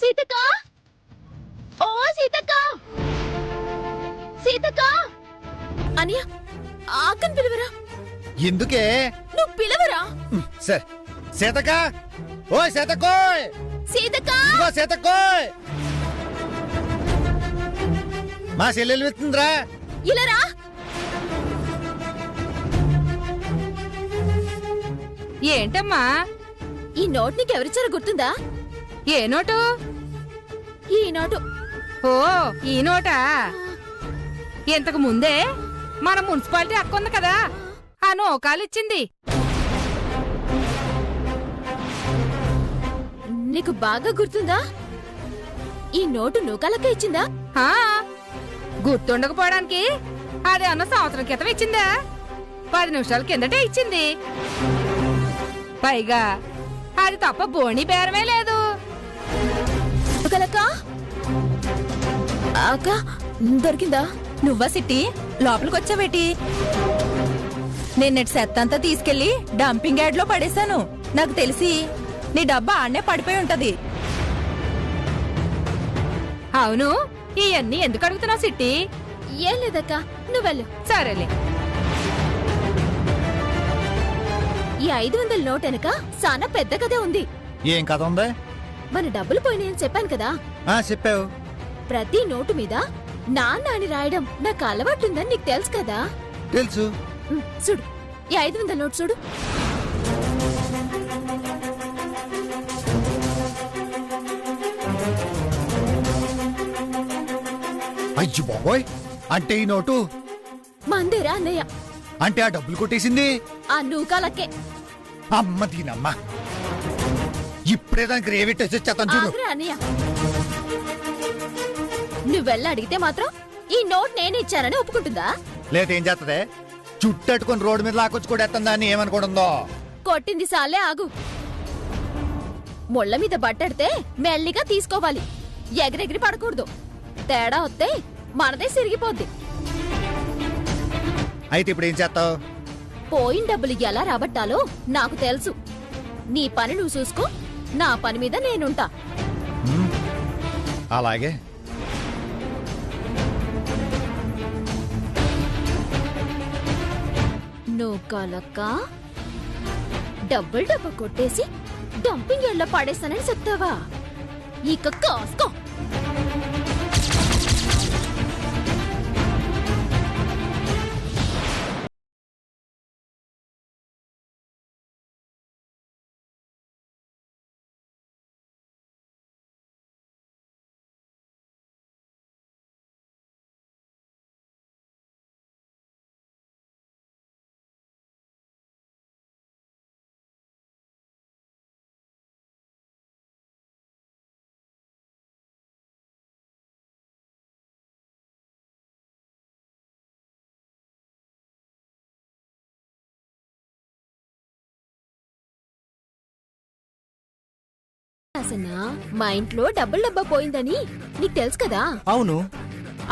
సీతక్క, ఓ సీతక్క, సీతక్క అనియా ఆకని పిలవరా. ఎందుకే నువ్వు పిలవరా. సరే సీతక్క, ఓ సీతకోయ్, సీతక్క, ఇదిగో సీతకోయ్, మా చెల్లెలు వెళ్తుందిరా. ఇలా రా. ఏంటమ్మా ఈ నోట్ నీకు ఎవరిచ్చారో గుర్తుందా? ఏ నోటు? ఈ నోటు. ఓ ఈ నోటా? ఇంతకు ముందే మన మున్సిపాలిటీ అక్క ఉంది కదా, ఆ నోకాలిచ్చింది. నీకు బాగా గుర్తుందా? ఈ నోటు నూకాలకే ఇచ్చిందా? ఆ, గుర్తుండకపోవడానికి అది అన్న సంవత్సరం క్రితం ఇచ్చిందా? 10 నిమిషాల కిందటే ఇచ్చింది. పైగా అది తప్ప బోణి బేరమే లేదు. నూకాలక్క, అక్క దొరికిందా? నువ్వా సిట్టి లోపలికొచ్చావేటి? నేనెట్ సెత్తంతా తీసుకెళ్లి డంపింగ్ యార్డ్ లో పడేశాను. నాకు తెలిసి నీ డబ్బా ఆడనే పడిపోయి ఉంటది. అవును, ఇవన్నీ ఎందుకు అడుగుతున్నావు సిట్టి? ఏం లేదక్క, నువ్వెళ్ళు. సరేలే. ఈ 500 నోట్ వెనక చాలా పెద్ద కథ ఉంది. ఏం కథ ఉంది? మన డబ్బులు పోయినాయని చెప్పాను కదా, చెప్పావు. ప్రతి నోటు మీద నాన్న అని రాయడం నాకు అలవాటుందని నీకు తెలుసు కదా. తెలుసు. చూడు, ఈ 500 నోట్ చూడు. అయ్యో బాబోయ్, అంటే ఈ నోటు మందేరా అన్నయ్య. అంటే ఆ డబ్బులు కొట్టేసింది ఆ నూకాలకే. అమ్మ దీనమ్మ, ఇప్పుడే దానికి రేవిట్టేసి వచ్చేస్తాను చూడు. ఆగ్రా అన్నయ్య, నువ్వెళ్ళ అడిగితే మాత్రం ఈ నోట్ నేనే ఇచ్చానని ఒప్పుకుంటుందా? లేదేం చేస్తదే? చుట్టట్టుకుని రోడ్డు మీద లాకొచ్చి కొడేస్తుందా అని ఏమనుకుంటుందో. కొట్టింది సాలే, ఆగు. ముళ్ళ మీద బట్టడితే మెల్లిగా తీసుకోవాలి, ఎగిరెగిరి పడకూడదు. తేడా వస్తే మనదే సిరిగిపోద్ది. అయితే ఇప్పుడు ఏం చేస్తావు? పోయిన డబ్బులు ఎలా రాబట్టాలో నాకు తెలుసు. నీ పని నువ్వు చూసుకో, నా పని మీద నేనుంటా. అలాగే. నూకాలక్క, డబ్బులు డబ్బు కొట్టేసి డంపింగ్ యార్డ్లో పడేస్తానని చెప్తావా? ఇక కాసుకో. మా ఇంట్లో డబ్బుల డబ్బా పోయిందని నీకు తెలుసు కదా? అవును.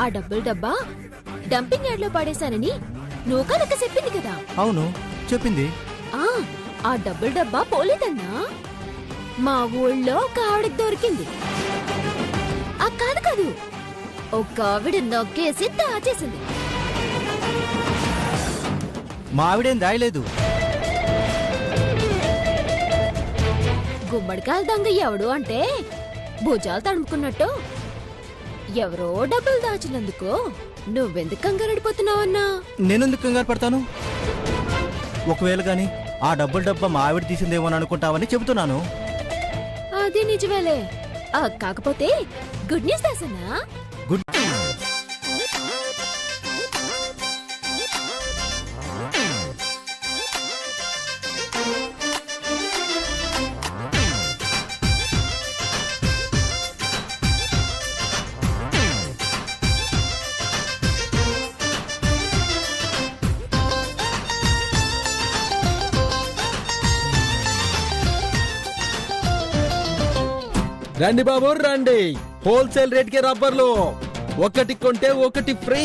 ఆ డబ్బుల డబ్బా డంపింగ్ యార్డ్ లో పడేశానని నూకాలక్క చెప్పింది కదా? అవును, చెప్పింది. ఆ డబ్బుల డబ్బా పోలేదన్నా. మా ఊళ్ళో ఒక ఆవిడకి దొరికింది. కాదు, ఒక ఆవిడ నొక్కేసి దాచేసింది. మా ఆవిడేం దాయలేదు. గుమ్మడికాయల దొంగ ఎవడు అంటే భుజాలు తడుముకున్నట్టు ఎవరో డబ్బులు దాచినందుకు నువ్వెందుకు కంగారడిపోతున్నావన్నా? నేనెందుకు కంగారు పడతాను? ఒకవేళ గాని ఆ డబ్బుల డబ్బా మా ఆవిడ తీసిందేమో అనుకుంటావని చెబుతున్నాను. అది నిజమేలే. కాకపోతే గుడ్ న్యూస్ దాసన్నా. గుడ్. రండి బాబు రండి, హోల్సేల్ రేట్ కే రబ్బర్లు, ఒకటి కొంటే ఒకటి ఫ్రీ.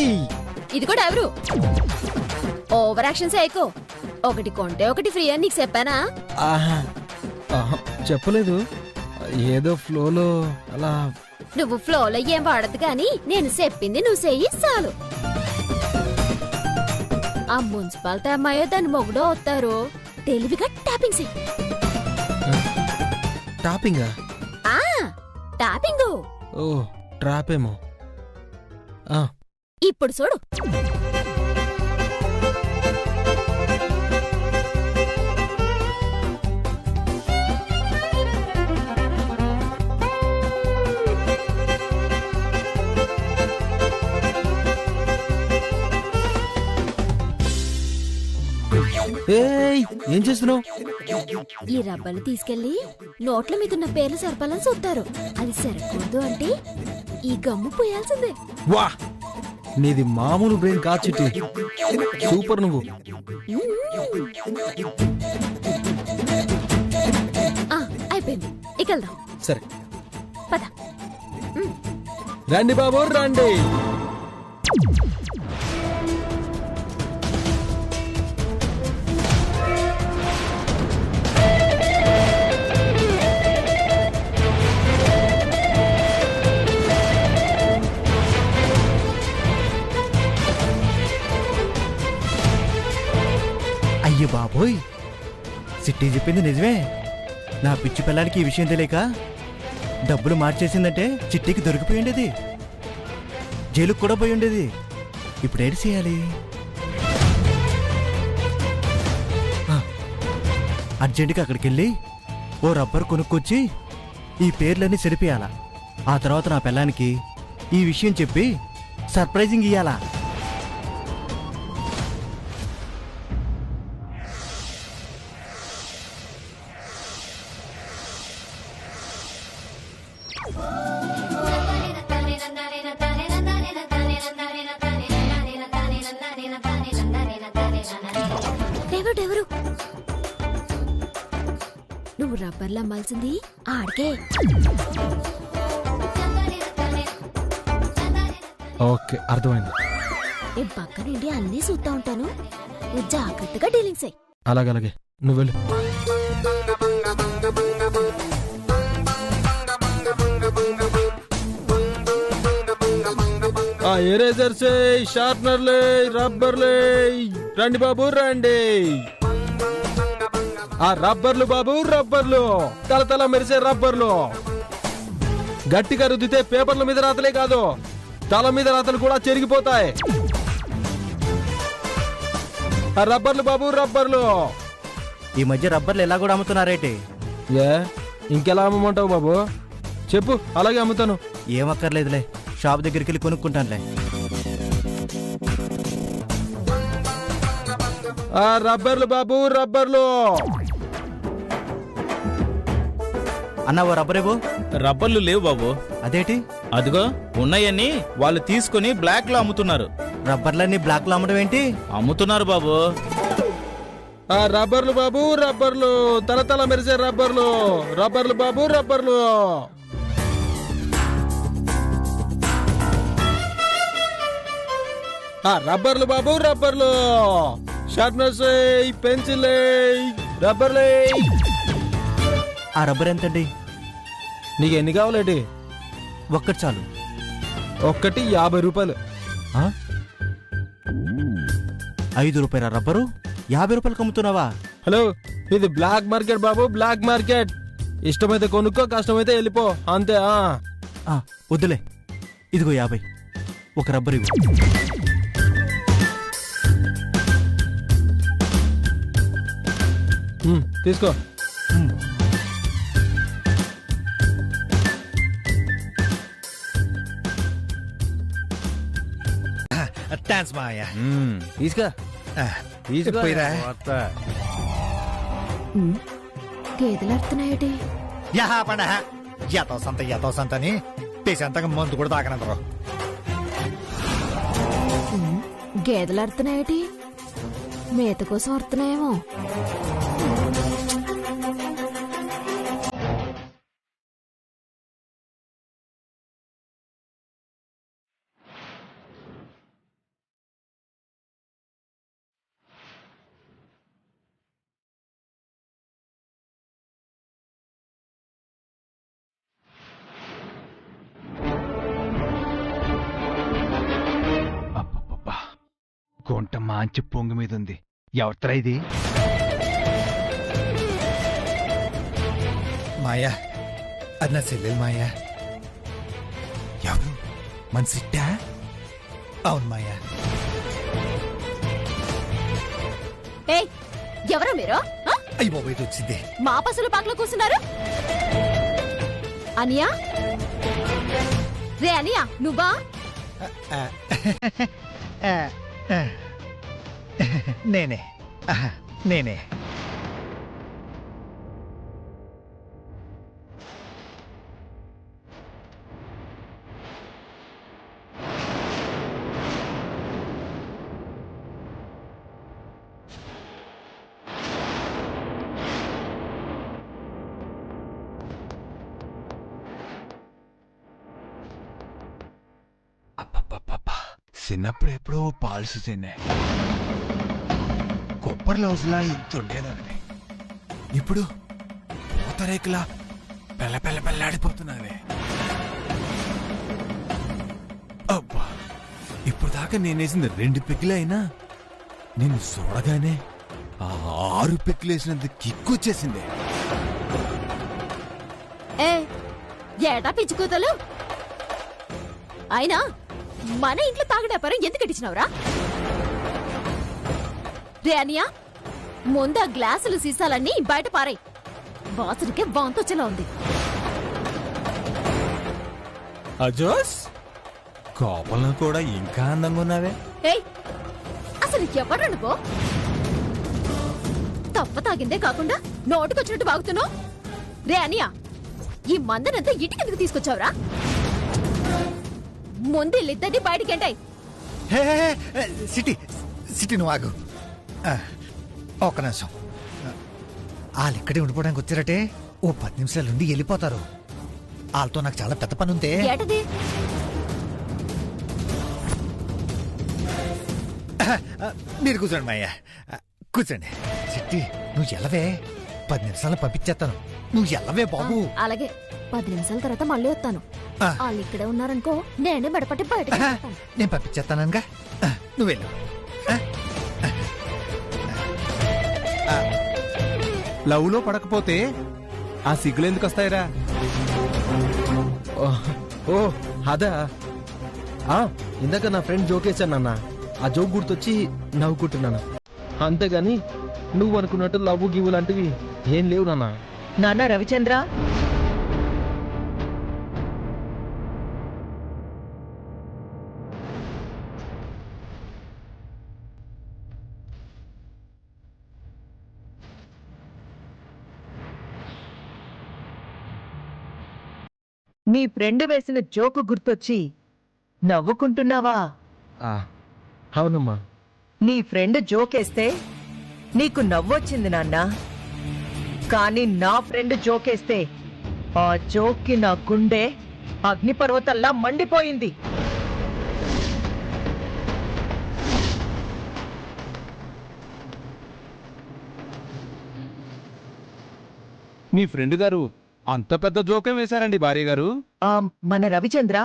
ఇది కూడా ఎవరు? ఓవర్ యాక్షన్ చేయకు. ఒకటి కొంటే ఒకటి ఫ్రీ అని నీకు చెప్పానా? చెప్పలేదు. ఏదో ఫ్లోలో అలా. నువ్వు ఫ్లోలో ఏం వాడద్దు గాని నేను చెప్పింది నువ్వు చెయ్యి చాలు. ఆ మున్సిపాలిటీ అమ్మాయో దాని మొగుడో వస్తారు, తెలివిగా ట్యాపింగ్ చెయ్యి. టాపింగా? ఆ ట్యాపింగ్. ఓ ట్రాప్ ఏమో. ఇప్పుడు చూడు. ఏయ్ ఏం చేస్తున్నావు? ఈ రబ్బర్లు తీసుకెళ్లి నోట్ల మీద ఉన్న పేర్లు సరపాలని చూస్తారు. అది సరకూడదు అంటే ఈ గమ్ము పోయాల్సిందే. వా, నీది మామూలు బ్రెయిన్ కాదు చిట్టి, సూపర్ నువ్వు. అయిపోయింది, ఇక వెళ్దాం. సరే పద. రండి బాబు రండి. అయ్య బాబోయ్, సిట్టి చెప్పింది నిజమే. నా పిచ్చి పిల్లాడికి ఈ విషయం తెలియక డబ్బులు మార్చేసిందంటే చిట్టికి దొరికిపోయి ఉండేది, జైలుకు కూడా పోయి ఉండేది. ఇప్పుడు ఏడు చేయాలి? అర్జెంటుగా అక్కడికి వెళ్ళి ఓ రబ్బర్ కొనుక్కొచ్చి ఈ పేర్లన్నీ సరిపోయాలా. ఆ తర్వాత నా పిల్లానికి ఈ విషయం చెప్పి సర్ప్రైజింగ్ ఇయ్యాలా. ఎవరు నువ్వు రబ్బర్లు అమ్మాల్సింది ఆడికే. ఓకే అర్థమైంది. నేను పక్క నుండి అన్నీ చూస్తా ఉంటాను, నువ్వు జాగ్రత్తగా డీలింగ్స్ అయ్యి. అలాగే నువ్వు వెళ్ళు. ఎరేజర్స్, షార్ప్నర్లే, రబ్బర్లే, రండి బాబు రండి. ఆ రబ్బర్లు బాబు, రబ్బర్లు, తల మెరిసే రబ్బర్లు. గట్టిగా రుద్దితే పేపర్ల మీద రాతలే కాదు, తల మీద రాతలు కూడా చెరిగిపోతాయి. ఆ రబ్బర్లు బాబు, రబ్బర్లు. ఈ మధ్య రబ్బర్లు ఎలా కూడా అమ్ముతున్నారేంటి? ఇంకెలా అమ్మమంటావు బాబు? చెప్పు, అలాగే అమ్ముతాను. ఏమక్కర్లేదులే, షాప్ దగ్గరికి వెళ్ళి కొనుక్కుంటానులే. ఆ రబ్బర్లు బాబు, రబ్బర్లు. అన్న ఓ రబ్బరేవో. రబ్బర్లు లేవు బాబు. అదేంటి? అదిగో ఉన్నాయని వాళ్ళు తీసుకుని బ్లాక్ లో అమ్ముతున్నారు. రబ్బర్లన్నీ బ్లాక్ లో అమ్మడం ఏంటి? అమ్ముతున్నారు బాబు. ఆ రబ్బర్లు బాబు, రబ్బర్లు, తల మెరిసే రబ్బర్లు, రబ్బర్లు బాబు, రబ్బర్లు. ఆ రబ్బర్లు బాబు, రబ్బర్లు, షార్ప్నర్స్, పెన్సిల్, రబ్బర్లే. ఆ రబ్బర్ ఎంతండి? నీకు ఎన్ని కావాలేటి? ఒక్కటి చాలు. ఒక్కటి 50 రూపాయలు. 5 రూపాయల రబ్బరు 50 రూపాయలకు అమ్ముతున్నావా? హలో, ఇది బ్లాక్ మార్కెట్ బాబు, బ్లాక్ మార్కెట్. ఇష్టమైతే కొనుక్కో, కష్టమైతే వెళ్ళిపో, అంతే. వద్దులే, ఇదిగో 50. ఒక రబ్బర్ ఇవ్వు. తీసుకో. థ్యాంక్స్ మాయా. తీసుకో. పోయిరా. గేదెలు అడుతున్నాయటి. యహా పండ ఎతో సంత అని పేసంతగా మందు కూడా తాగనందరు. గేదెలు అడుతున్నాయటి, మేత కోసం అడుతున్నాయేమో. గుంట మంచి పొంగు మీద ఉంది. ఎవరితరా ఇది? మాయా, అది నా చెల్లెలు మాయా. ఎవరు? మన సిట్టా? అవును మాయా. ఏయ్ ఎవరు మీరు ఆ? అయ్యి బాబు ఇది వచ్చింది. మా పసులు పాకలో కూర్చున్నారు. అనియా, రే అనియా, నువ్వా? ఆ, ఆ, ఆ. నేనే నేనే. అబ్బబ్బబ్బబ్బా, చిన్నప్పుడు ఎప్పుడో పాల్సు తినే కొబ్బరి లౌజ్లా ఇంత ఉండేదాన్ని. ఇప్పుడు పూతరేకులా పెళ్ళ పెళ్ళ పెళ్ళాడిపోతున్నావే. అబ్బా, ఇప్పుడు దాకా నేనేసింది 2 పెగ్గులు అయినా నేను చూడగానే ఆ 6 పెగ్గులు వేసినంత కిక్కు వచ్చేసింది. ఏ ఏటా పిచ్చుకూతలు? అయినా మన ఇంట్లో తాగడాపారం ఎందుకు కట్టించినవరా? రే అనియా, ముందు ఆ గ్లాసులు సీసాలన్నీ బయట పారాయి. వాసనకే వాంతొచ్చేలా ఉంది. అజోస్, కోపంలో కూడా ఇంకా అందంగా ఉన్నావే. ఏయ్ అసలు ఎవరు అనుకో? తప్ప తాగిందే కాకుండా నోటుకొచ్చినట్టు బాగుతున్నావు. రే అనియా, ఈ మందనంతా ఇంటికి ఎందుకు తీసుకొచ్చావురా? ముందు ఇద్దరిని బయటికెంటాయి. హే, హే, హే, సిటీ సిటీ నువ్వు ఆగు. ఒక్క నిమిషం. వాళ్ళు ఇక్కడే ఉండిపోవడానికి వచ్చారటే ఓ 10 నిమిషాలు ఉండి వెళ్ళిపోతారు. వాళ్ళతో నాకు చాలా పెద్ద పని ఉంటే. ఏటది? మీరు కూర్చోండి మాయ్యా, కూర్చోండి. సిట్టి నువ్వు ఎల్లవే, 10 నిమిషాలు పంపించేస్తాను. నువ్వు ఎల్లవే బాబు. అలాగే 10 నిమిషాల తర్వాత మళ్ళీ వస్తాను. ఆ. వాళ్ళు ఇక్కడే ఉన్నారనుకో, నేనే బడపట్టి బయట నేను పంపించేస్తానగా, నువ్వు వెళ్ళు. లవ్ లో పడకపోతే ఆ సిగ్గులు ఎందుకు వస్తాయిరా? ఓ అదా, ఇందాక నా ఫ్రెండ్ జోకేశానన్నా, ఆ జోక్ గుర్తొచ్చి నవ్వుకుంటున్నాను. అంతేగాని నువ్వు అనుకున్నట్టు లవ్ గివ్వు లాంటివి ఏం లేవు నాన్న. నాన్న రవిచంద్ర, నీ ఫ్రెండ్ వేసిన జోకు గుర్తొచ్చి నవ్వుకుంటున్నావా? అవునమ్మా. నీ ఫ్రెండ్ జోకేస్తే నీకు నవ్వొచ్చింది నాన్న. కానీ నా ఫ్రెండ్ జోకేస్తే ఆ జోక్కి నా గుండె అగ్నిపర్వతల్లా మండిపోయింది. మీ ఫ్రెండ్ గారు అంత పెద్ద జోక్యం వేశారండి భార్య గారు. మన రవిచంద్ర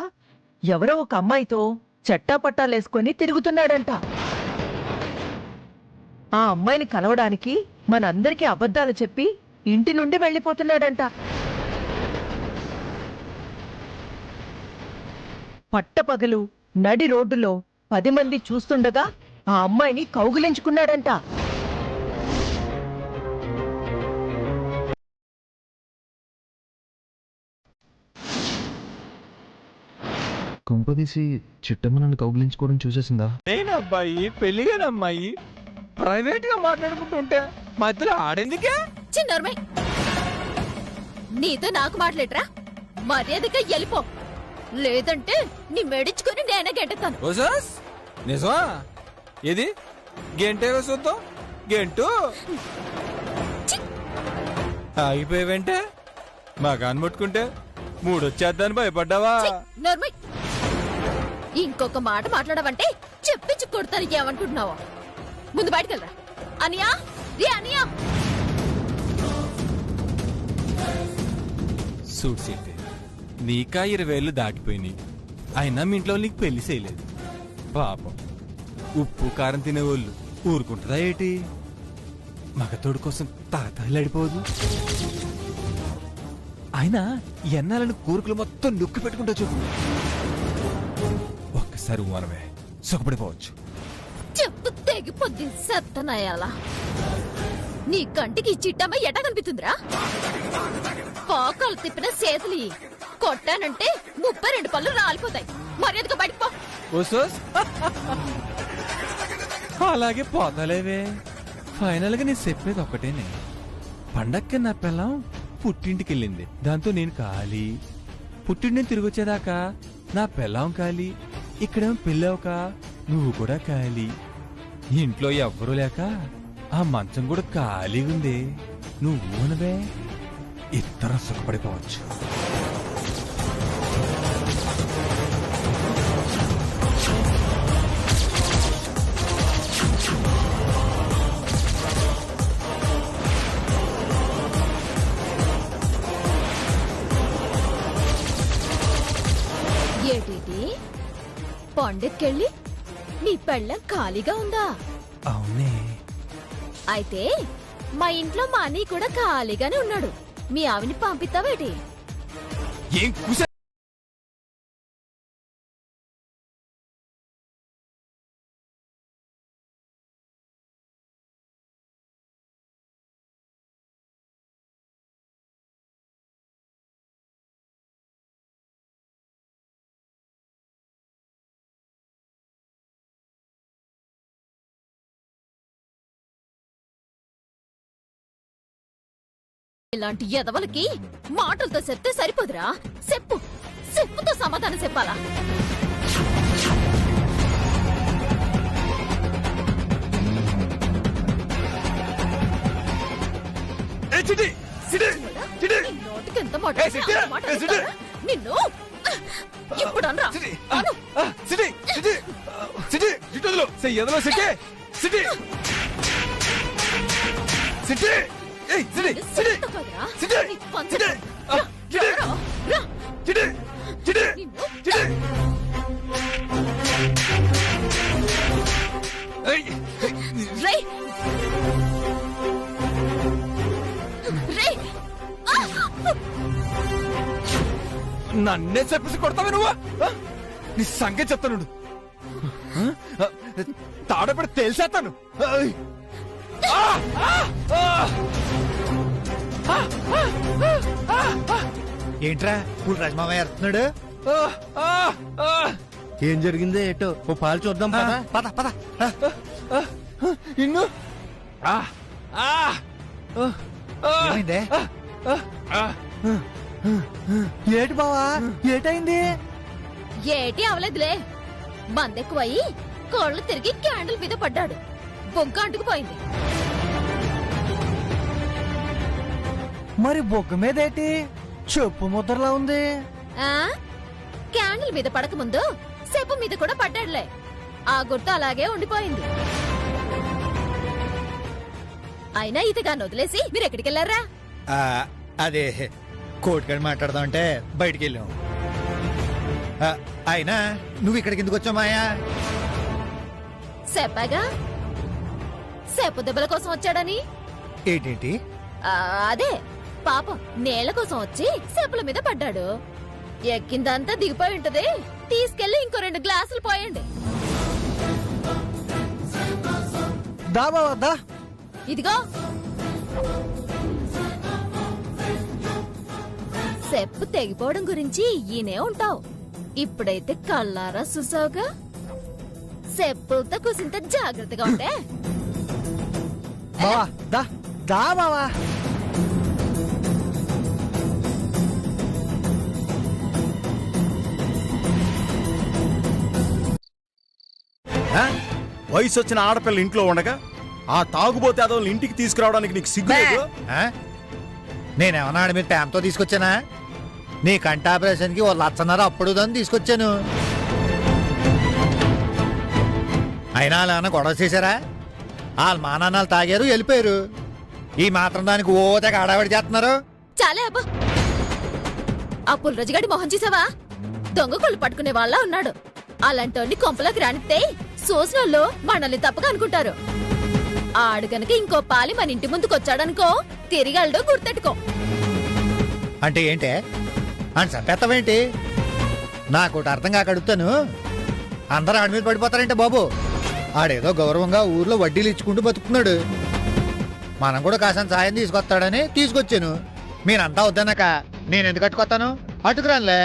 ఎవరో ఒక అమ్మాయితో చట్టాపట్టాలేసుకొని తిరుగుతున్నాడంట. ఆ అమ్మాయిని కలవడానికి మనందరికీ అబద్ధాలు చెప్పి ఇంటి నుండి వెళ్ళిపోతున్నాడంట. పట్టపగలు నడి రోడ్డులో 10 మంది చూస్తుండగా ఆ అమ్మాయిని కౌగిలించుకున్నాడంట. కొంపదీసి చిట్టమ్మ నన్ను కౌగిలించుకోవడం చూసేసిందా? నేనబ్బాయి పెళ్లిగాని అమ్మాయి ప్రైవేట్ గా మాట్లాడుకుంటుంటే మధ్యలో ఆడేందుకే? చిన్నోర్మై, నీతో నాకు మాట్లాడరా? మర్యాదగా వెళ్ళిపో, లేదంటే నీ మెడించుకొని నేనే గెంటుతాను. ఓసాస్ నిజమా? ఏది గంటే చూద్దాం. గంటు ఆగిపోయావంటే మగాన్ని ముట్టుకుంటే మూడొచ్చేద్దాన్ని భయపడ్డావా? నోర్మై, ఇంకొక మాట మాట్లాడవంటే చెప్పించి కొడతాను. ఏమనుకుంటున్నావో ముందు బయటకెళ్ళరా. అనియా, రే అనియా. సూట్ సీట్ నీకా 20 ఏళ్ళు దాటిపోయినాయి, అయినా మీ ఇంట్లో నీకు పెళ్లి చేయలేదు. పాపం ఉప్పు కారం తినేవాళ్ళు ఊరుకుంటుందా ఏటి? మగతోడు కోసం తలతలాడిపోదు. అయినా ఎన్నాలని కోరికలు మొత్తం నొక్కి పెట్టుకుంటా చూపు. ఒక్కసారి మనమే సుఖపడిపోవచ్చు. చెప్పు తెగిపోద్ది సత్తనయ్యాల. నీ కంటికి ఈ చిట్టమ్మ ఎట కనిపిస్తుందిరా? పాకాలు తిప్పిన చేతులు కొట్టానంటే 32 పళ్ళు రాలిపోతాయి. మర్యాదగా బయటకు పో. ఓసోస్ అలాగే పోతాలేవే. ఫైనల్ గా నేను చెప్పేది ఒకటేనే. పండక్కి నా పిల్లం పుట్టింటికి వెళ్ళింది. దాంతో నేను ఖాళీ. పుట్టింటిని తిరిగి వచ్చేదాకా నా పిల్లం ఖాళీ. ఇక్కడేమో పెళ్ళావుక నువ్వు కూడా ఖాళీ. ఇంట్లో ఎవ్వరూ లేక ఆ మంచం కూడా ఖాళీగా ఉంది. నువ్వు ఊనవే ఇద్దరం సుఖపడిపోవచ్చు. ఏటిది పండక్కెళ్ళి నీ పెళ్ళం ఖాళీగా ఉందా? అవునే. అయితే మా ఇంట్లో మా అన్నయ్య కూడా ఖాళీగానే ఉన్నాడు. మీ ఆవిని పంపిస్తావేటి? ఏం కూస ఇలాంటి ఎదవలకి మాటలతో చెప్తే సరిపోదురా. చెప్పు, చెప్పుతో సమాధానం చెప్పాలా? నోటికి ఎంత మాట నిన్ను ఇప్పుడు అనరా? నన్నే చెప్పేసి కొడతావే నువ్వు? నీ సంగతి చెప్తాను. తాడపడి తేల్చేస్తాను. ఏంట్రా పూల్ రాజమామయ్య ఎడుతున్నాడు? ఏం జరిగిందో ఏటో ఓ పాలు చూద్దాం పద. పద పద. ఇన్ను ఏమైందే? ఏటి బావా ఏటైంది? ఏటి అవలేదులే. మందెక్కువయి కోళ్లు తిరిగి క్యాండిల్ మీద పడ్డాడు. బొగ్గ అంటుకుపోయింది. మరి బొగ్గ మీదేటి చెప్పు ముద్రలా ఉంది. ఆ క్యాండిల్ మీద పడక ముందు సెప్పు మీద కూడా పడ్డాడులే. ఆ గుర్తు అలాగే ఉండిపోయింది. అయినా ఇతగాన్ని వదిలేసి మీరు ఎక్కడికి వెళ్ళారా? అదే కోటికాడి మాట్లాడదాం అంటే బయటికి వెళ్ళాం. అయినా నువ్వు ఇక్కడికి ఎందుకు వచ్చావు మాయా? చెప్పాగా సెప్పు దెబ్బల కోసం వచ్చాడని. ఏంటేంటి? అదే పాపం నేల కోసం వచ్చి సెప్పుల మీద పడ్డాడు. ఎక్కిందంతా దిగిపోయి ఉంటది. తీసుకెళ్లి ఇంకో 2 గ్లాసులు పోయండి. దా బావా దా. ఇదిగో సెప్పు తెగిపోవడం గురించి ఈయనే ఉంటావు. ఇప్పుడైతే కళ్ళారా చూసావుగా. సెప్పులతో కూసింత జాగ్రత్తగా ఉంటే. బావా దా దా బావా. వయసు వచ్చిన ఆడపిల్ల ఇంట్లో ఉండగా ఆ తాగుబోతే అదోళ్ళని ఇంటికి తీసుకురావడానికి నీకు సిగ్గులేదు? నేనేమన్నా ఆడ మీద ప్యామ్తో తీసుకొచ్చానా? నీ కంటి ఆపరేషన్కి ఓ 1,00,000 అప్పుడు దాన్ని తీసుకొచ్చాను. అయినా అలా ఏమన్నా గొడవ చేశారా? వాళ్ళ మా నాన్నలు తాగారు వెళ్ళిపోయారు. ఈ మాత్రం దానికి ఓతగా ఆడావిడి చేస్తున్నారు. చాలే అబ్బా. ఆ పుల్రజగాడి మొహం చూసావా? దొంగ కొళ్ళు పట్టుకునే వాళ్ళ ఉన్నాడు. అలాంటి కొంపలోకి రానిస్తే చూసినోళ్ళు మనల్ని తప్పగా అనుకుంటారు. ఆడు గనక ఇంకో పాలి మన ఇంటి ముందుకొచ్చాడనుకో తిరిగాళ్ళో గుర్తెట్టుకో. అంటే ఏంటే అని చంపేస్తావేంటి? నాకోటి అర్థం కాక అడుగుతాను. అందరూ ఆడి మీద పడిపోతారంటే బాబు. ఆడేదో గౌరవంగా ఊర్లో వడ్డీలు ఇచ్చుకుంటూ బతుకుతున్నాడు. మనం కూడా కాసిన సాయం తీసుకొస్తాడని తీసుకొచ్చాను. మీరంతా వద్దన్నాక నేను ఎందుకు కట్టుకొస్తాను? అటుకురానులే.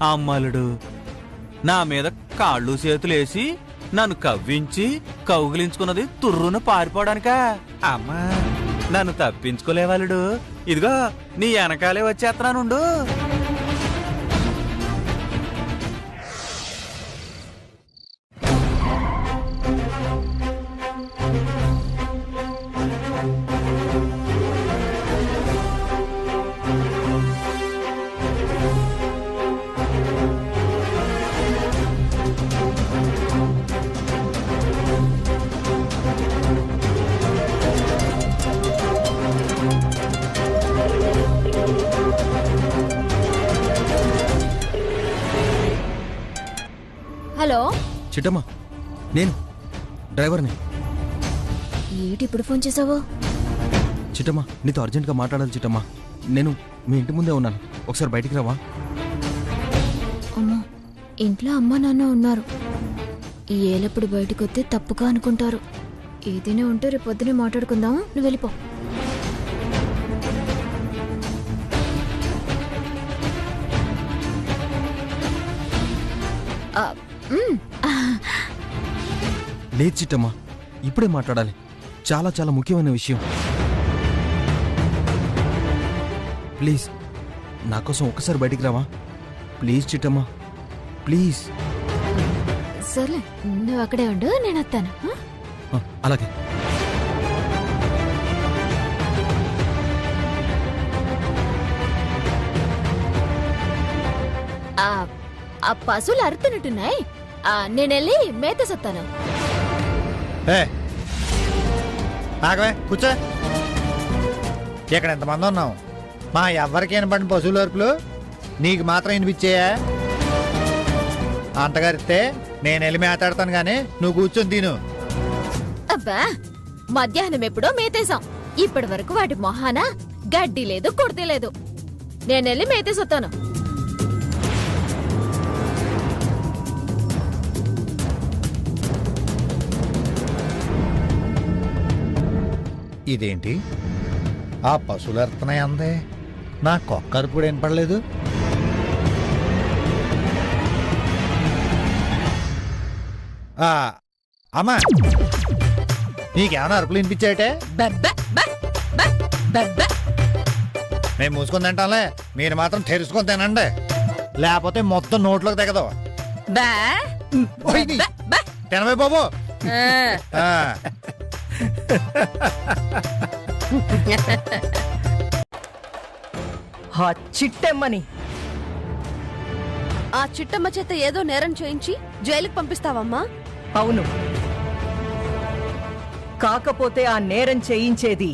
అమ్మలుడు నా మీద కాళ్ళు చేతులేసి నన్ను కవ్వించి కౌగిలించుకున్నది తుర్రున పారిపోవడానికా? అమ్మా నన్ను తప్పించుకోలేవాలుడు. ఇదిగో నీ వెనకాలే వచ్చేస్తున్నానుండు. హలో, చిట్టమ్మా, నేను డ్రైవర్ని. ఏంటి ఇప్పుడు ఫోన్ చేసావు? చిట్టమ్మా, నీతో అర్జెంట్గా మాట్లాడాలి చిట్టమ్మా. నేను మీ ఇంటి ముందే ఉన్నాను, ఒకసారి బయటికి రావా? అమ్మా, ఇంట్లో అమ్మ నాన్న ఉన్నారు. ఈ ఏలప్పుడు బయటకు వస్తే తప్పుగా అనుకుంటారు. ఏదైనా ఉంటే రేపు పొద్దునే మాట్లాడుకుందాం. నువ్వు వెళ్ళిపో. లేదు చిట్టమ్మా, ఇప్పుడే మాట్లాడాలి. చాలా చాలా ముఖ్యమైన విషయం. ప్లీజ్ నా కోసం ఒక్కసారి బయటికి రావా? ప్లీజ్ చిట్టమ్మా, ప్లీజ్. సర్లే, నువ్వు అక్కడే ఉండు, నేను వస్తాను. అలాగే. ఆ పశువులు అరుతున్నట్టున్నాయి. నేనెళ్ళి మేత సత్తాను. ఆగవే, కూర్చో. ఇక్కడ ఎంతమంది ఉన్నాం? మా ఎవరికి వినపడిన పశువుల అరుపులు నీకు మాత్రం వినిపించేయా? అంతగారిస్తే నేను వెళ్ళి మాట్లాడతాను గానీ నువ్వు కూర్చొని తిను. అబ్బా, మధ్యాహ్నం ఎప్పుడో మేతేశాం. ఇప్పటి వరకు వాటి మొహాన గడ్డి లేదు, కుడితే లేదు. నేనెళ్ళి మేతేసొత్తాను. ఇదేంటి ఆ పశువులు అరుతున్నాయి అందే? నా కుక్క అరుపు కూడా వినపడలేదు. అమ్మా, నీకేమైనా అరుపులు వినిపించాయటే? మేము మూసుకొని తింటాంలే, మీరు మాత్రం తెరుచుకొని తినండి, లేకపోతే మొత్తం నోట్లోకి దిగదు. తినవే బాబు. ఆ చిట్టెమ్మని, ఆ చిట్టమ్మ చేత ఏదో నేరం చేయించి జైలుకి పంపిస్తావమ్మా? అవును. కాకపోతే ఆ నేరం చేయించేది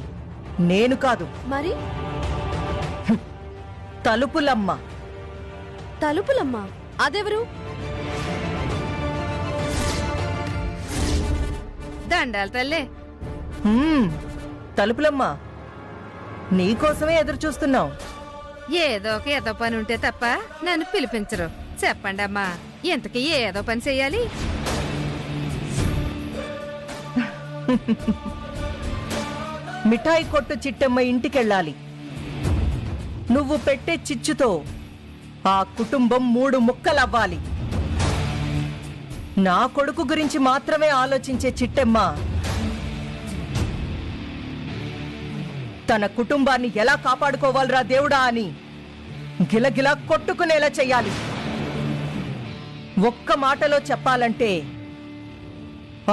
నేను కాదు, మరి తలుపులమ్మ. తలుపులమ్మ అదెవరు? దండాలు తల్లే. తలుపులమ్మ, నీకోసమే ఎదురు చూస్తున్నాం. ఏదో ఒక ఏదో పని ఉంటే తప్ప నన్ను పిలిపించరు. చెప్పండి అమ్మా, ఇంతకీ ఏదో పని చెయ్యాలి? మిఠాయి కొట్టు చిట్టమ్మ ఇంటికెళ్ళాలి. నువ్వు పెట్టే చిచ్చుతో ఆ కుటుంబం 3 ముక్కలవ్వాలి. నా కొడుకు గురించి మాత్రమే ఆలోచించే చిట్టమ్మ తన కుటుంబాన్ని ఎలా కాపాడుకోవాలరా దేవుడా అని గిలగిలా కొట్టుకునేలా చెయ్యాలి. ఒక్క మాటలో చెప్పాలంటే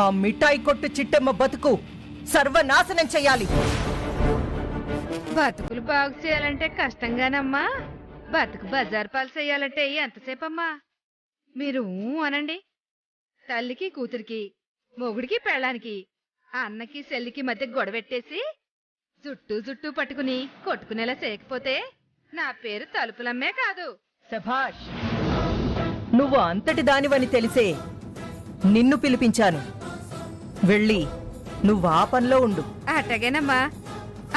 ఆ మిఠాయి కొట్టు చిట్టమ్మ బతుకు సర్వనాశనం చెయ్యాలి. బతుకులు బాగు చేయాలంటే కష్టంగానమ్మా. బతుకు బజారు పాలు చేయాలంటే ఎంతసేపమ్మా? మీరు అనండి. తల్లికి కూతురికి, మొగుడికి పెళ్ళానికి, అన్నకి చెల్లికి మధ్య గొడవెట్టేసి జుట్టు పట్టుకుని కొట్టుకునేలా చేయకపోతే నా పేరు తలుపులమ్మే కాదు. శభాష్, నువ్వు అంతటి దానివని తెలిసే నిన్ను పిలిపించాను. వెళ్ళి నువ్వు ఆ పనిలో ఉండు. అట్టగేనమ్మా.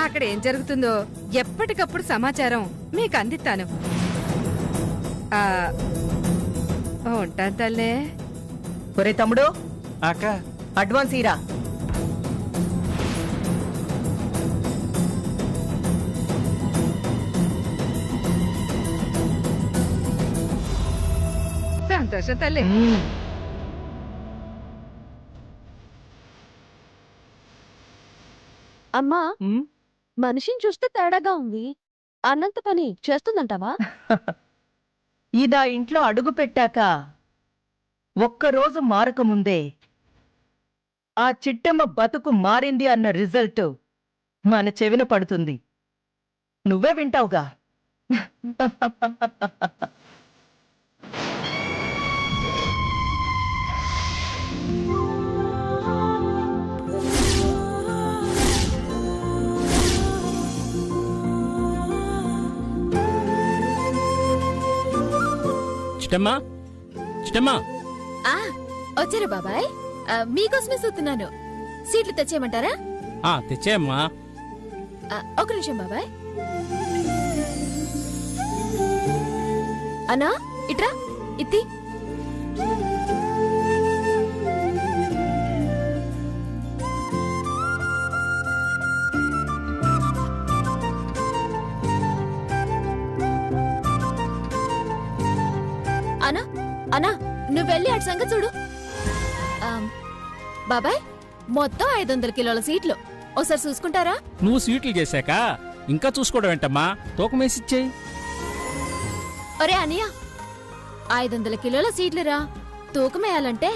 అక్కడ ఏం జరుగుతుందో ఎప్పటికప్పుడు సమాచారం మీకు అందిస్తాను. ఉంటాను తల్లే. ఒరే తమ్ముడు, అక్క అడ్వాన్స్ ఇరా. సంతోషం తల్లి. అమ్మా, మనిషిని చూస్తే తేడాగా ఉంది. అన్నంత పని చేస్తుందంటావా? ఇదా ఇంట్లో అడుగు పెట్టాక ఒక్కరోజు మారకముందే ఆ చిట్టమ్మ బతుకు మారింది అన్న రిజల్ట్ మన చెవిన పడుతుంది. నువ్వే వింటావుగా. చిట్టమ్మా, చిట్టమ్మా. వచ్చారా బాబాయ్? మీకోసమే చూస్తున్నాను. సీట్లు తెచ్చేయమంటారా? తెచ్చేయమ్మా. ఒక నిమిషం బాబాయ్. అన్నా ఇట్రా, ఇత్తి. అన్నా అన్నా, నువ్వు వెళ్ళి అటు సంగతి చూడు. బాబాయ్, మొత్తం 500 కిలోల సీట్లు. ఒకసారి చూసుకుంటారా? నువ్వు స్వీట్లు చేశాక ఇంకా చూసుకోవడం ఏంటమ్మా? తూకమేసిచ్చేయి. ఒరే అనియా, 500 కిలోల సీట్లురా. తూకమేయాలంటే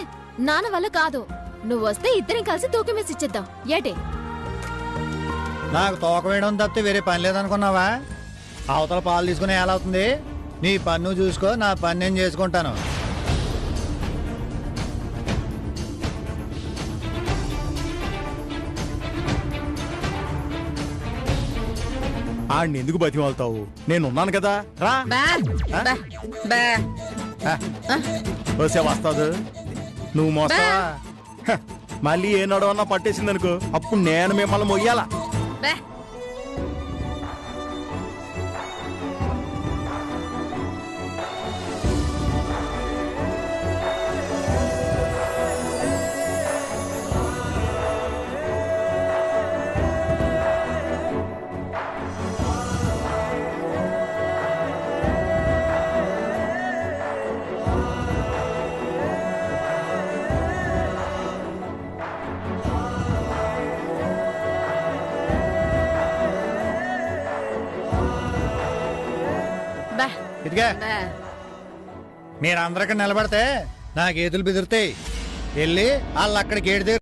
నాన్న వల్ల కాదు. నువ్వు వస్తే ఇద్దరం కలిసి తూకమేసి ఇచ్చేద్దాం. ఏటే? నాకు తోక వేయడం తప్పితే వేరే పని లేదనుకున్నావా? అవతల పాలు తీసుకుని ఎలా అవుతుంది? నీ పన్ను చూసుకో, నా పని నేను చేసుకుంటాను. ఆడిని ఎందుకు బతిమాలుతావు? నేనున్నాను కదా, రా. వస్తే వస్తాదు. నువ్వు మోస్తావా? మళ్ళీ ఏ నడవన్నా పట్టేసిందనుకో, అప్పుడు నేను మిమ్మల్ని మొయ్యాలా? ఇదిగా మీరందరికీ నిలబడితే నా గేదెలు బెదురుతాయి. వెళ్ళి వాళ్ళు అక్కడ గేటు దగ్గర